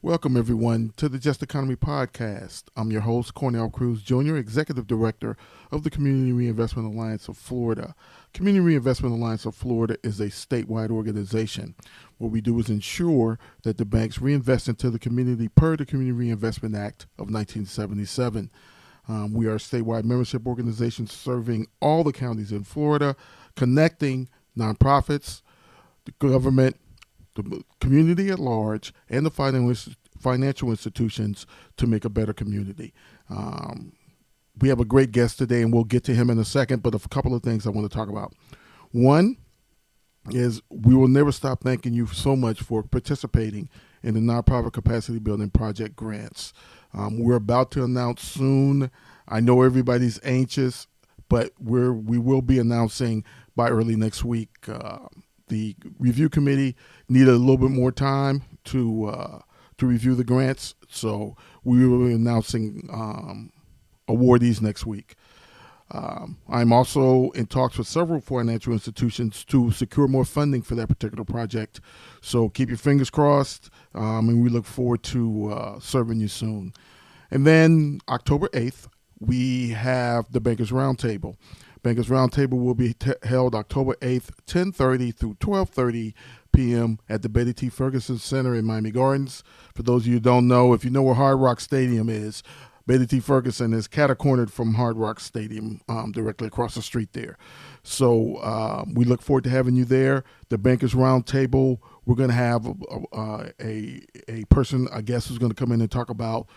Welcome, everyone, to the Just Economy podcast. I'm your host, Cornell Cruz Jr., Executive Director of the Community Reinvestment Alliance of Florida. Community Reinvestment Alliance of Florida is a statewide organization. What we do is ensure that the banks reinvest into the community per the Community Reinvestment Act of 1977. We are a statewide membership organization serving all the counties in Florida, connecting nonprofits, the government, the community at large, and the financial institutions to make a better community. We have a great guest today, and we'll get to him in a second, but a couple of things I want to talk about. One is we will never stop thanking you so much for participating in the Nonprofit Capacity Building Project grants. We're about to announce soon. I know everybody's anxious, but we will be announcing by early next week. The review committee needed a little bit more time to review the grants, so we will be announcing awardees next week. I'm also in talks with several financial institutions to secure more funding for that particular project, so keep your fingers crossed, and we look forward to serving you soon. And then October 8th, we have the Bankers Roundtable. Bankers Roundtable will be held October 8th, 10:30 through 12:30 p.m. at the Betty T. Ferguson Center in Miami Gardens. For those of you who don't know, if you know where Hard Rock Stadium is, Betty T. Ferguson is catacornered from Hard Rock Stadium, directly across the street there. So we look forward to having you there. The Bankers Roundtable, we're going to have a person, I guess, who's going to come in and talk about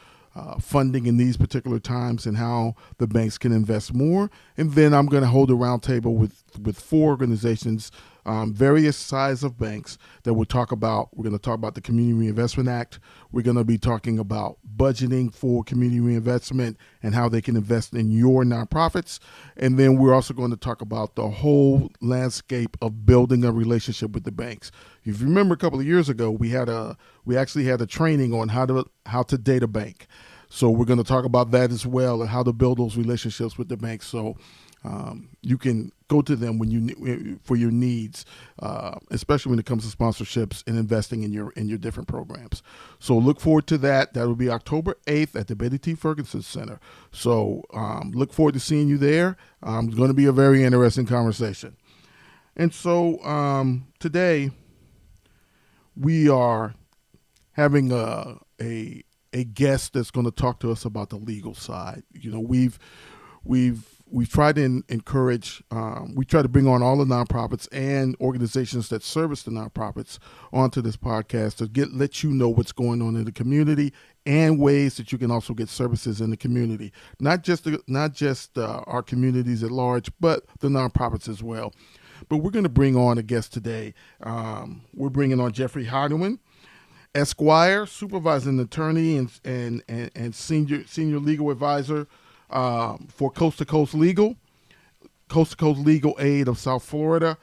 funding in these particular times and how the banks can invest more. And then I'm going to hold a roundtable with four organizations, various size of banks that we're going to talk about the Community Reinvestment Act. We're going to be talking about budgeting for community reinvestment and how they can invest in your nonprofits. And then we're also going to talk about the whole landscape of building a relationship with the banks. If you remember a couple of years ago, we actually had a training on how to date a bank. So we're going to talk about that as well and how to build those relationships with the banks. So you can go to them for your needs, especially when it comes to sponsorships and investing in your different programs. So look forward to that. That will be October 8th at the Betty T. Ferguson Center. So look forward to seeing you there. It's going to be a very interesting conversation. And so today we are having a guest that's going to talk to us about the legal side. You know, we've tried to encourage, we try to bring on all the nonprofits and organizations that service the nonprofits onto this podcast to let you know what's going on in the community and ways that you can also get services in the community, not just our communities at large, but the nonprofits as well. But we're going to bring on a guest today. We're bringing on Jeffrey Hittleman, Esquire, supervising attorney and senior legal advisor for Coast to Coast Legal Aid of South Florida.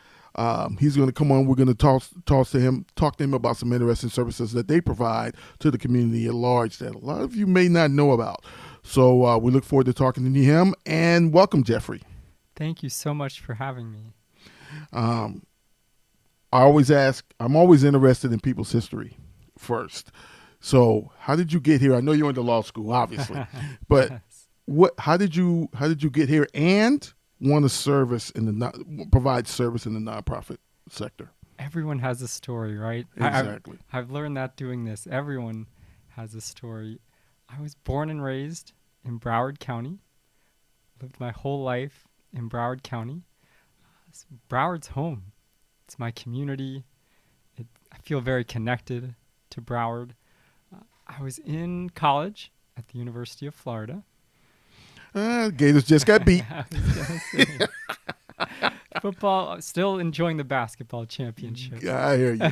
He's going to come on. We're going to talk to him about some interesting services that they provide to the community at large that a lot of you may not know about. So we look forward to talking to him, and welcome, Jeffrey. Thank you so much for having me. I always ask, I'm always interested in people's history first. So how did you get here? I know you went to law school, obviously, but how did you get here and want to provide service in the nonprofit sector? Everyone has a story, right? Exactly. I've learned that doing this. Everyone has a story. I was born and raised in Broward County. Lived my whole life in Broward County. Broward's home. It's my community. I feel very connected to Broward. I was in college at the University of Florida. Gators just got beat. Football, still enjoying the basketball championship. I hear you.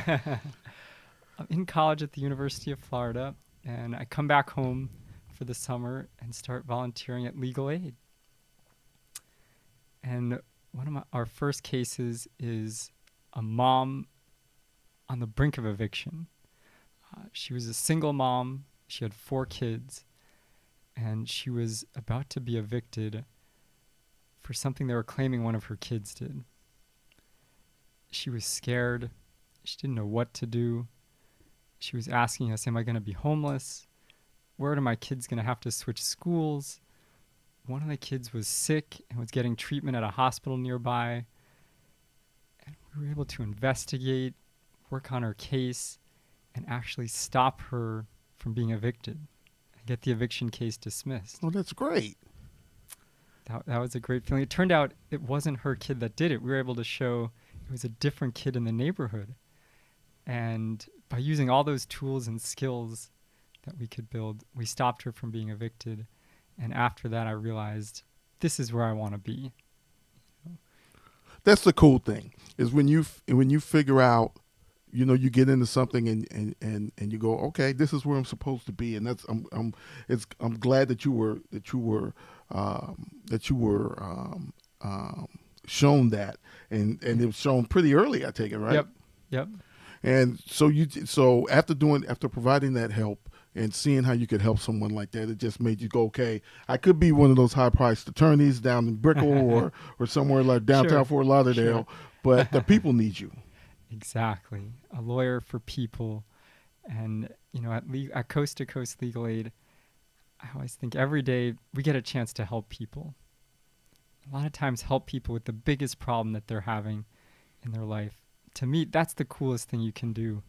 I'm in college at the University of Florida, and I come back home for the summer and start volunteering at Legal Aid. And one of our first cases is a mom on the brink of eviction. She was a single mom. She had 4 kids, and she was about to be evicted for something they were claiming one of her kids did. She was scared. She didn't know what to do. She was asking us, am I going to be homeless? Where are my kids going to have to switch schools? One of the kids was sick and was getting treatment at a hospital nearby. And we were able to investigate, work on her case, and actually stop her from being evicted and get the eviction case dismissed. Oh, that's great. That was a great feeling. It turned out it wasn't her kid that did it. We were able to show it was a different kid in the neighborhood. And by using all those tools and skills that we could build, we stopped her from being evicted. And after that, I realized this is where I want to be. That's the cool thing, is when you figure out, you know, you get into something and you go, okay, this is where I'm supposed to be, and that's I'm glad that you were shown that, and it was shown pretty early, I take it, right? Yep. And so after providing that help and seeing how you could help someone like that, it just made you go, okay, I could be one of those high-priced attorneys down in Brickell or somewhere like downtown Fort Lauderdale, but the people need you. Exactly. A lawyer for people. And, you know, at Coast to Coast Legal Aid, I always think every day we get a chance to help people. A lot of times help people with the biggest problem that they're having in their life. To me, that's the coolest thing you can do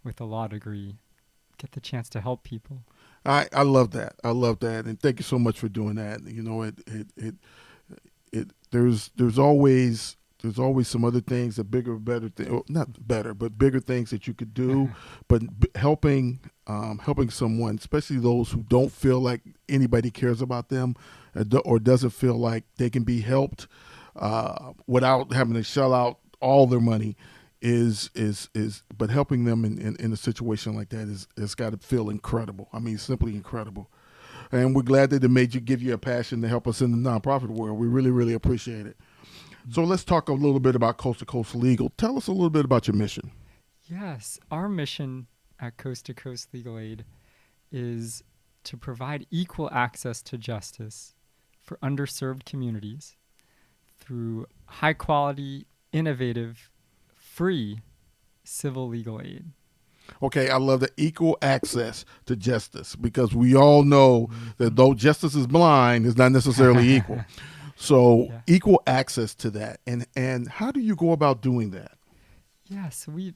with a law degree. Get the chance to help people. I love that. I love that, and thank you so much for doing that. You know, there's always some other things that not better, but bigger things that you could do. But helping someone, especially those who don't feel like anybody cares about them, or doesn't feel like they can be helped without having to shell out all their money, but helping them in a situation like that has got to feel incredible. I mean, simply incredible. And we're glad that it made you give you a passion to help us in the nonprofit world. We really, really appreciate it. So let's talk a little bit about Coast to Coast Legal. Tell us a little bit about your mission. Yes, our mission at Coast to Coast Legal Aid is to provide equal access to justice for underserved communities through high quality, innovative, free civil legal aid. Okay, I love the equal access to justice, because we all know that though justice is blind, it's not necessarily equal. So equal access to that. And how do you go about doing that? Yeah, so we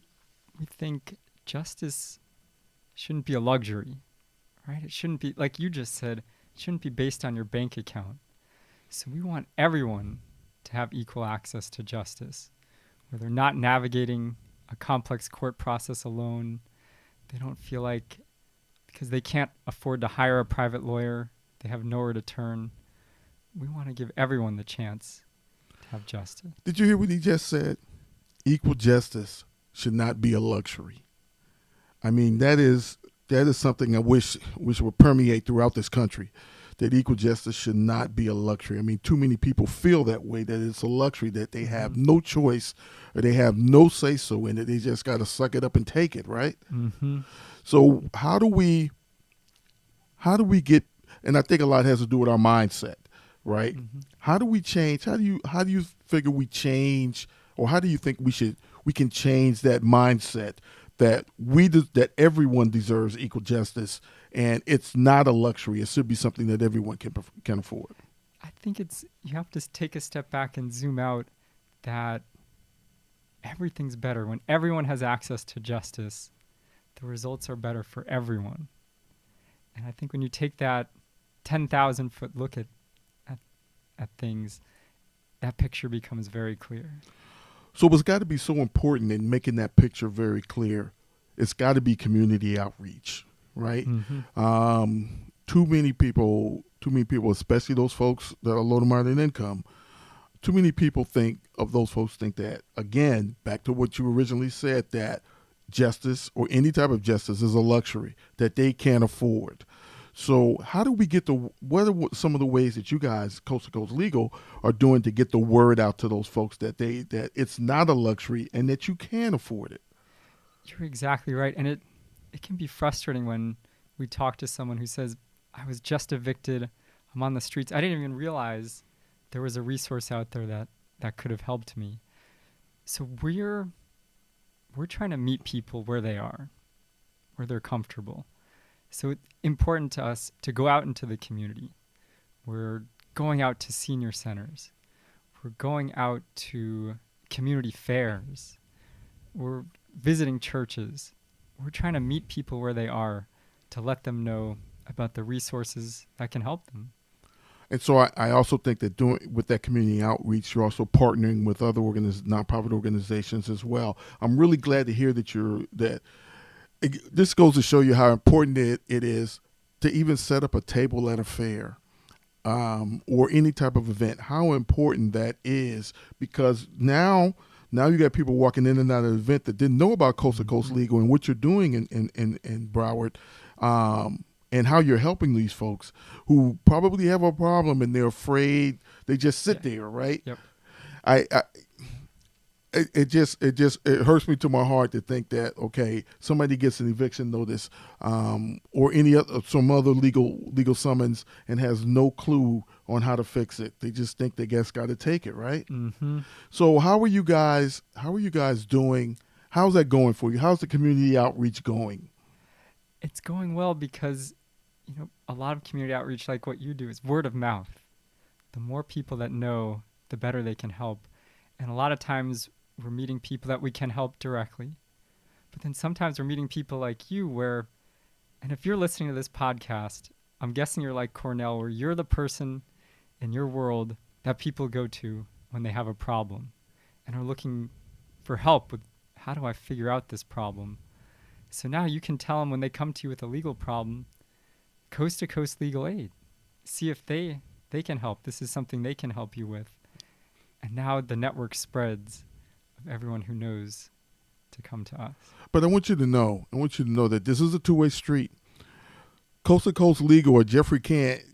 think justice shouldn't be a luxury, right? It shouldn't be, like you just said, it shouldn't be based on your bank account. So we want everyone to have equal access to justice, where they're not navigating a complex court process alone. They don't feel like, because they can't afford to hire a private lawyer, they have nowhere to turn. We want to give everyone the chance to have justice. Did you hear what he just said? Equal justice should not be a luxury. I mean, that is something I wish would permeate throughout this country, that equal justice should not be a luxury. I mean, too many people feel that way, that it's a luxury, that they have no choice or they have no say-so in it. They just got to suck it up and take it, right? Mm-hmm. So how do we get, and I think a lot has to do with our mindset, right? Mm-hmm. How do we change? How do you figure we change, or how do you think we can change that mindset that that everyone deserves equal justice, and it's not a luxury? It should be something that everyone can afford. I think you have to take a step back and zoom out, that everything's better when everyone has access to justice. The results are better for everyone. And I think when you take that 10,000-foot look at things, that picture becomes very clear. So what's got to be so important in making that picture very clear, it's got to be community outreach, right? Mm-hmm. Too many people, especially those folks that are low to moderate income, too many people think that, again, back to what you originally said, that justice or any type of justice is a luxury that they can't afford. So how do we what are some of the ways that you guys, Coast to Coast Legal, are doing to get the word out to those folks that it's not a luxury and that you can afford it? You're exactly right. And it can be frustrating when we talk to someone who says, I was just evicted, I'm on the streets, I didn't even realize there was a resource out there that could have helped me. So we're trying to meet people where they are. where they're comfortable. So it's important to us to go out into the community. We're going out to senior centers. We're going out to community fairs. We're visiting churches. We're trying to meet people where they are to let them know about the resources that can help them. And so I also think that doing with that community outreach, you're also partnering with other nonprofit organizations as well. I'm really glad to hear that this goes to show you how important it is to even set up a table at a fair or any type of event. How important that is, because now you got people walking in and out of the event that didn't know about Coast to Coast Legal and what you're doing in Broward. And how you're helping these folks who probably have a problem and they're afraid. They just sit there, right? Yep. It hurts me to my heart to think that, okay, somebody gets an eviction notice or some other legal summons and has no clue on how to fix it. They just think they just got to take it, right? Mm-hmm. So how are you guys doing? How's that going for you? How's the community outreach going? It's going well because a lot of community outreach, like what you do, is word of mouth. The more people that know, the better they can help. And a lot of times we're meeting people that we can help directly. But then sometimes we're meeting people like you and if you're listening to this podcast, I'm guessing you're like Cornell, where you're the person in your world that people go to when they have a problem and are looking for help with, how do I figure out this problem? So now you can tell them when they come to you with a legal problem, Coast to Coast Legal Aid. See if they can help. This is something they can help you with. And now the network spreads of everyone who knows to come to us. But I want you to know that this is a two-way street. Coast to Coast Legal or Jeffrey can't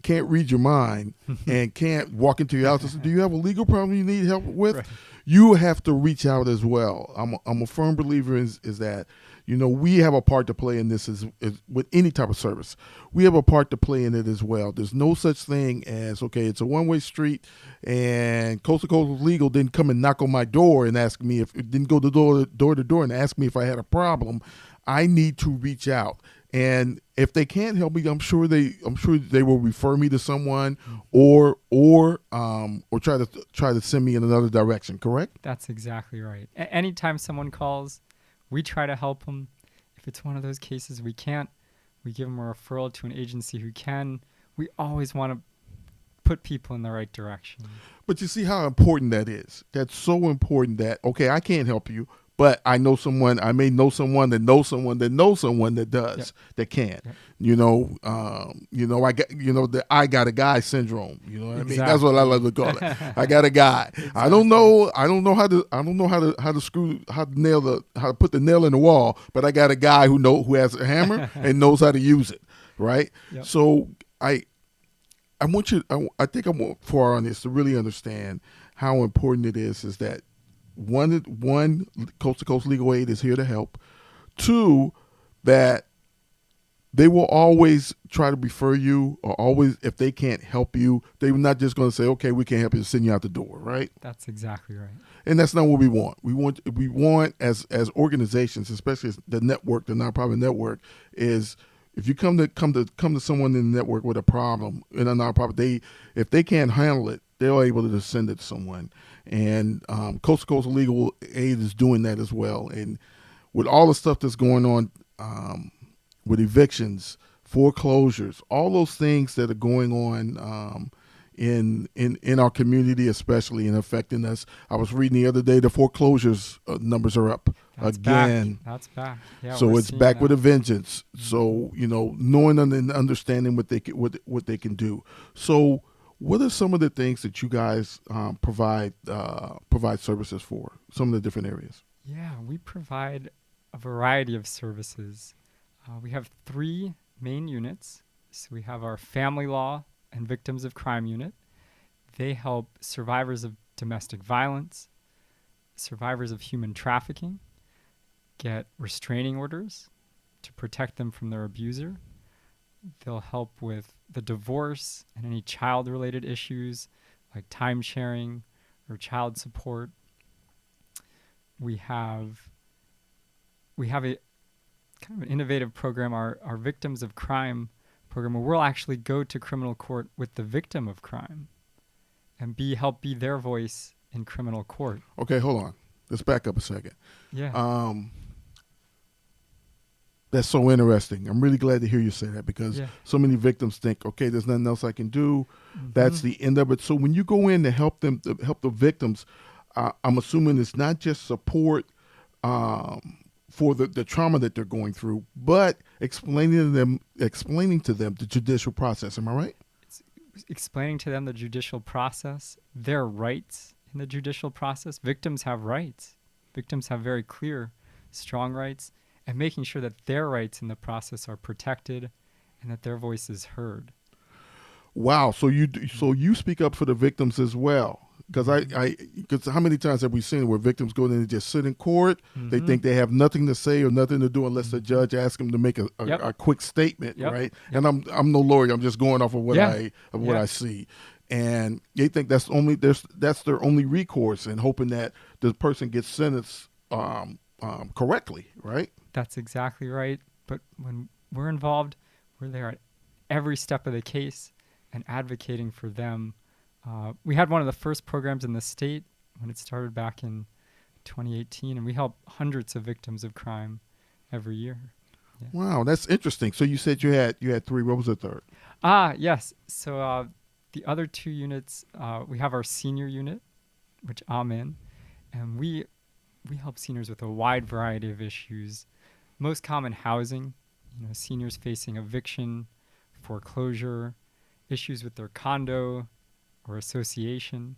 read your mind and can't walk into your house and say, do you have a legal problem you need help with? Right. You have to reach out as well. I'm a firm believer is that, we have a part to play in this is with any type of service. We have a part to play in it as well. There's no such thing as, okay, it's a one-way street and Coast to Coast Legal didn't come and knock on my door and ask me if it didn't go door to door and ask me if I had a problem. I need to reach out. And if they can't help me, I'm sure they will refer me to someone or try to send me in another direction. Correct? That's exactly right. Anytime someone calls, we try to help them. If it's one of those cases we can't, we give them a referral to an agency who can. We always want to put people in the right direction. But you see how important that is. That's so important that, okay, I can't help you, but I know someone. I may know someone that knows someone that knows someone that does. Yep. That can. Yep. I got a guy syndrome. You know what I mean? That's what I love to call it. I got a guy. Exactly. I don't know how to put the nail in the wall, but I got a guy who has a hammer and knows how to use it. Right. Yep. So I think I want for our audience to really understand how important it is that one, Coast to Coast Legal Aid is here to help. Two, that they will always try to refer you, or always, if they can't help you, they're not just going to say, okay, we can't help you, and send you out the door, right? That's exactly right. And that's not what we want. We want as organizations, especially as the network, the nonprofit network, is if you come to someone in the network with a problem in a nonprofit, if they can't handle it, they're able to send it to someone. And Coast to Coast Legal Aid is doing that as well. And with all the stuff that's going on with evictions, foreclosures, all those things that are going on in our community, especially, and affecting us. I was reading the other day, the foreclosures numbers are up again. That's back. Yeah, so it's back with a vengeance. So knowing and understanding what they can do. So what are some of the things that you guys provide services for? Some of the different areas. Yeah, we provide a variety of services. We have 3 main units. So we have our family law and victims of crime unit. They help survivors of domestic violence, survivors of human trafficking, get restraining orders to protect them from their abuser. They'll help with the divorce and any child-related issues like time sharing or child support. We have a kind of an innovative program, our Victims of Crime program, where we'll actually go to criminal court with the victim of crime and help be their voice in criminal court. Okay, hold on. Let's back up a second. Yeah. That's so interesting. I'm really glad to hear you say that, because so many victims think, okay, there's nothing else I can do. That's the end of it. So when you go in to help them, to help the victims, I'm assuming it's not just support for the trauma that they're going through, but explaining to them the judicial process. Am I right? It's explaining to them the judicial process, their rights in the judicial process. Victims have rights. Victims have very clear, strong rights, and making sure that their rights in the process are protected and that their voice is heard. Wow. So you speak up for the victims as well. Because how many times have we seen where victims go in and just sit in court? They think they have nothing to say or nothing to do unless the judge asks them to make a quick statement, right? And I'm no lawyer. I'm just going off of what I see, and they think that's their only recourse, and hoping that the person gets sentenced correctly, right? That's exactly right. But when we're involved, we're there at every step of the case and advocating for them. We had one of the first programs in the state when it started back in 2018, and we help hundreds of victims of crime every year. Yeah. Wow, that's interesting. So you said you had three. What was the third? Yes. So the other two units, we have our senior unit, which I'm in, and we help seniors with a wide variety of issues. Most common housing, seniors facing eviction, foreclosure, issues with their condo or association.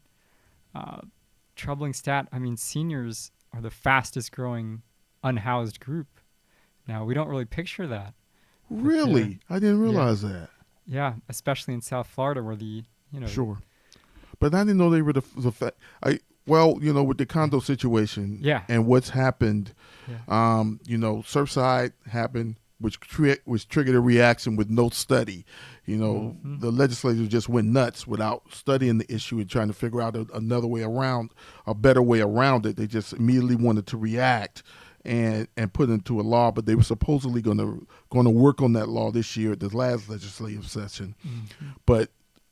Troubling stat, seniors are the fastest growing unhoused group. Now, we don't really picture that. Really? I didn't realize that. Yeah, especially in South Florida where Sure. But I didn't know they were with the condo situation and what's happened, Surfside happened, which triggered a reaction with no study. The legislators just went nuts without studying the issue and trying to figure out another way around, a better way around it. They just immediately wanted to react and put into a law, but they were supposedly going to work on that law this year at the last legislative session. But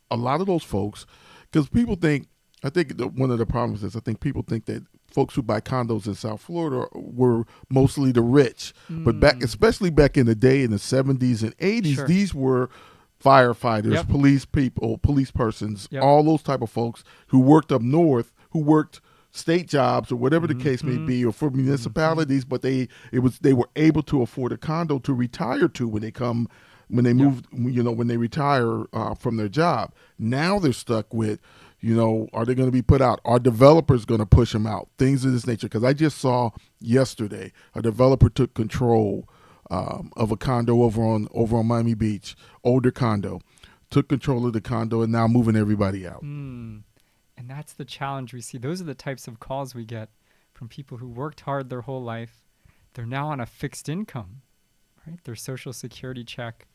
a lot of those folks, because people think, I think one of the problems is people think that folks who buy condos in South Florida were mostly the rich. But especially back in the day in the 70s and 80s, these were firefighters, police people, police persons, all those type of folks who worked up north, who worked state jobs or whatever the case may be, or for municipalities, but they were able to afford a condo to retire to when they retire from their job. Now they're stuck with, are they going to be put out? Are developers going to push them out? Things of this nature. Because I just saw yesterday a developer took control of a condo over on Miami Beach, older condo, took control of the condo and now moving everybody out. And that's the challenge we see. Those are the types of calls we get from people who worked hard their whole life. They're now on a fixed income, right? Their Social Security check.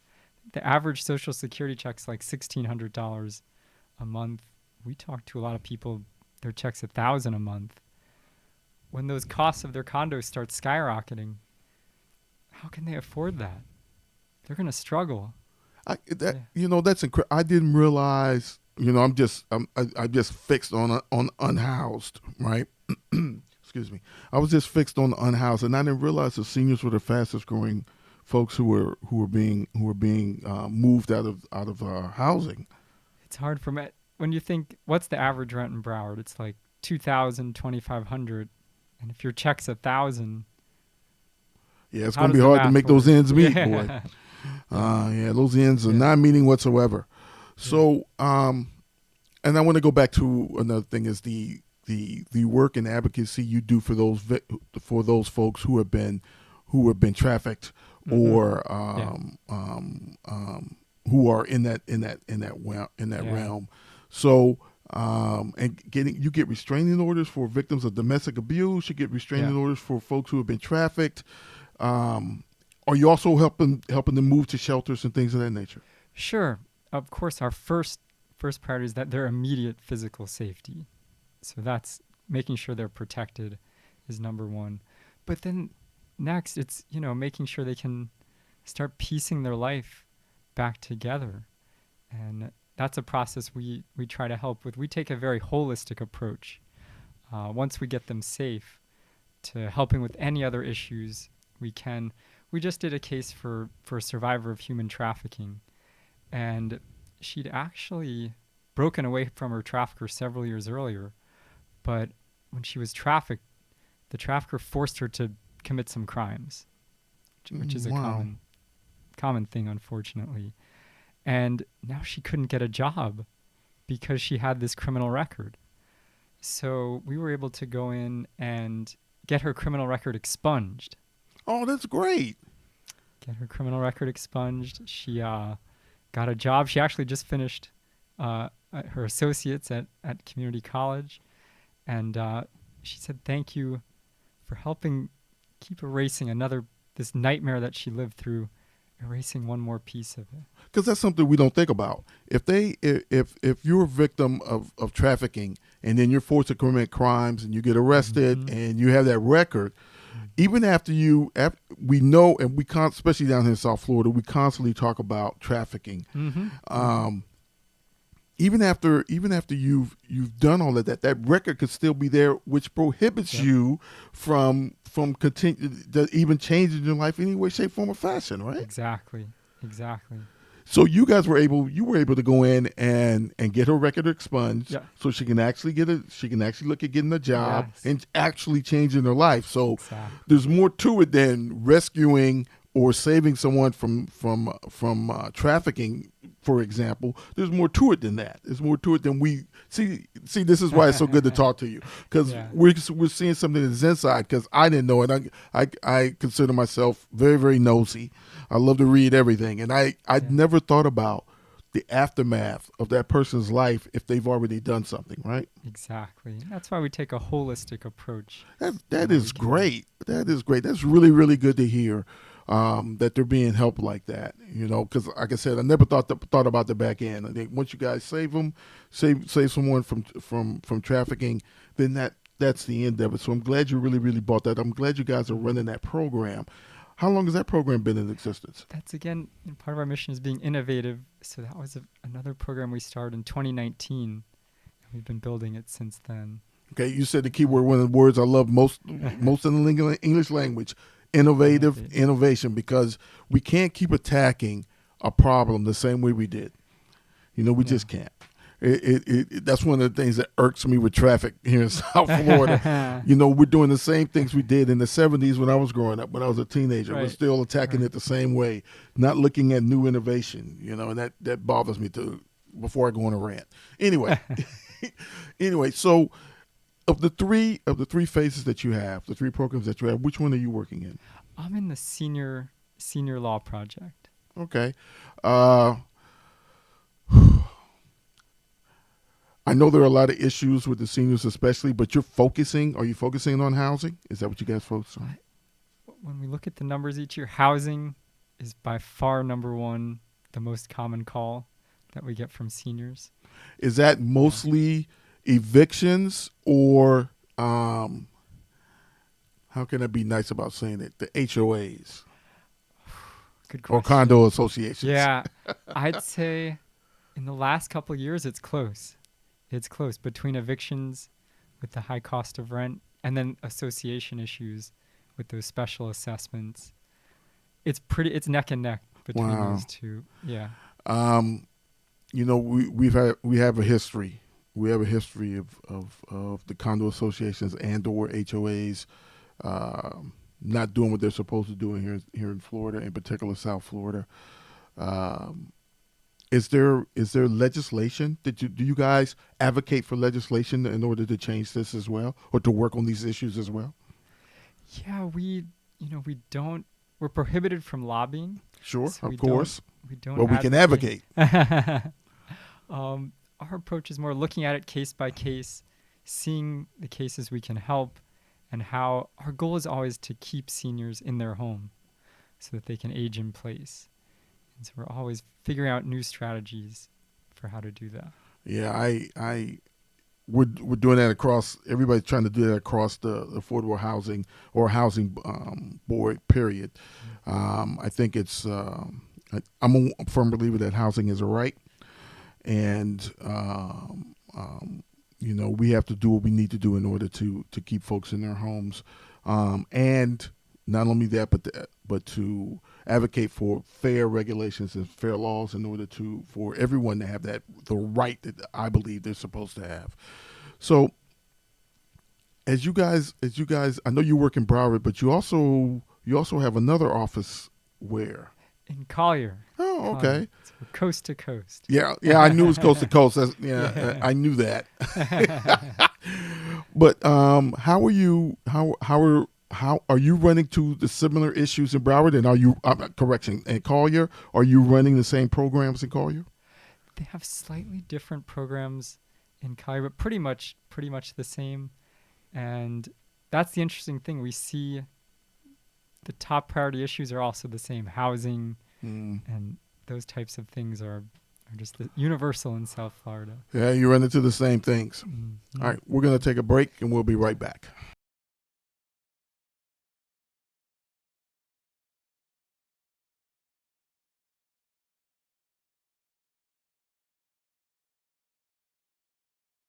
The average Social Security check's like $1,600 a month. We talk to a lot of people, their check's $1,000 a month. When those costs of their condos start skyrocketing, how can they afford that? They're going to struggle. That's incredible. I didn't realize. I'm just fixed on unhoused, right? Excuse me. I was just fixed on the unhoused, and I didn't realize the seniors were the fastest growing folks who were being moved out of housing. It's hard for me. When you think, what's the average rent in Broward? It's like $2,000, $2,500, and if your check's $1,000, it's going to be hard to make those ends meet, boy. Those ends are not meeting whatsoever. So, and I want to go back to another thing: is the work and advocacy you do for those folks who have been trafficked or who are in that realm. So, and you get restraining orders for victims of domestic abuse. You get restraining orders for folks who have been trafficked. Are you also helping them move to shelters and things of that nature? Sure. Of course, our first priority is that their immediate physical safety. So that's making sure they're protected is number one. But then next, it's, making sure they can start piecing their life back together. And that's a process we try to help with. We take a very holistic approach. Once we get them safe, to helping with any other issues we can. We just did a case for a survivor of human trafficking, and she'd actually broken away from her trafficker several years earlier, but when she was trafficked, the trafficker forced her to commit some crimes, which is a common thing, unfortunately. And now she couldn't get a job because she had this criminal record. So we were able to go in and get her criminal record expunged. Oh, that's great. Get her criminal record expunged. She got a job. She actually just finished her associates at community college. And she said, thank you for helping keep erasing this nightmare that she lived through, erasing one more piece of it. Because that's something we don't think about. If you're a victim of trafficking and then you're forced to commit crimes and you get arrested and you have that record, even after we know, and especially down here in South Florida, we constantly talk about trafficking. Even after you've done all of that, that record could still be there, which prohibits you from even changing your life in any way, shape, form, or fashion, right? Exactly. So you were able to go in and get her record expunged, so she can actually look at getting a job and actually changing her life. So there's more to it than rescuing or saving someone from trafficking, for example. There's more to it than that. There's more to it than we see. This is why it's so good to talk to you, because we're seeing something that's inside. Because I didn't know it. I consider myself very, very nosy. I love to read everything, and I'd never thought about the aftermath of that person's life if they've already done something, right? Exactly. That's why we take a holistic approach. That is great. That is great. That's really, really good to hear. That they're being helped like that, because like I said, I never thought about the back end. I think once you guys save someone from trafficking, then that's the end of it. So I'm glad you really, really bought that. I'm glad you guys are running that program. How long has that program been in existence? That's, again, part of our mission is being innovative. So that was another program we started in 2019, and we've been building it since then. Okay, you said the key word, one of the words I love most in the English language. Innovation, because we can't keep attacking a problem the same way we did. We just can't. That's one of the things that irks me with traffic here in South Florida. We're doing the same things we did in the 70s when I was growing up, when I was a teenager. We're still attacking it the same way, not looking at new innovation, and that bothers me too, before I go on a rant. Anyway, so Of the three phases that you have, the three programs that you have, which one are you working in? I'm in the senior law project. Okay. I know there are a lot of issues with the seniors especially, but are you focusing on housing? Is that what you guys focus on? When we look at the numbers each year, housing is by far number one, the most common call that we get from seniors. Is that mostly evictions, or how can I be nice about saying it? The HOAs. Good question. Or condo associations. Yeah, I'd say in the last couple of years, it's close. It's close between evictions with the high cost of rent and then association issues with those special assessments. It's neck and neck between those two. Yeah. We have a history. We have a history of the condo associations and/or HOAs not doing what they're supposed to do here in Florida, in particular South Florida. Is there legislation? Do you guys advocate for legislation in order to change this as well, or to work on these issues as well? Yeah, we don't. We're prohibited from lobbying. Sure, so of course. We don't. But we can advocate. Our approach is more looking at it case by case, seeing the cases we can help, and how our goal is always to keep seniors in their home so that they can age in place. And so we're always figuring out new strategies for how to do that. Yeah, we're doing that across. Everybody's trying to do that across the affordable housing or housing board. Period. I think it's. I'm a firm believer that housing is a right, and we have to do what we need to do in order to keep folks in their homes, and not only that, but to advocate for fair regulations and fair laws in order for everyone to have the right that I believe they're supposed to have. So, as you guys, I know you work in Broward, but you also have another office where in Collier. Oh, okay. So we're coast to coast. Yeah, I knew it was coast to coast. I knew that. But how are you? How are you running to the similar issues in Broward? And are you in Collier? Are you running the same programs in Collier? They have slightly different programs in Collier, but pretty much the same. And that's the interesting thing. We see the top priority issues are also the same. Housing and those types of things are just universal in South Florida. Yeah, you run into the same things. Mm-hmm. All right, we're going to take a break and we'll be right back.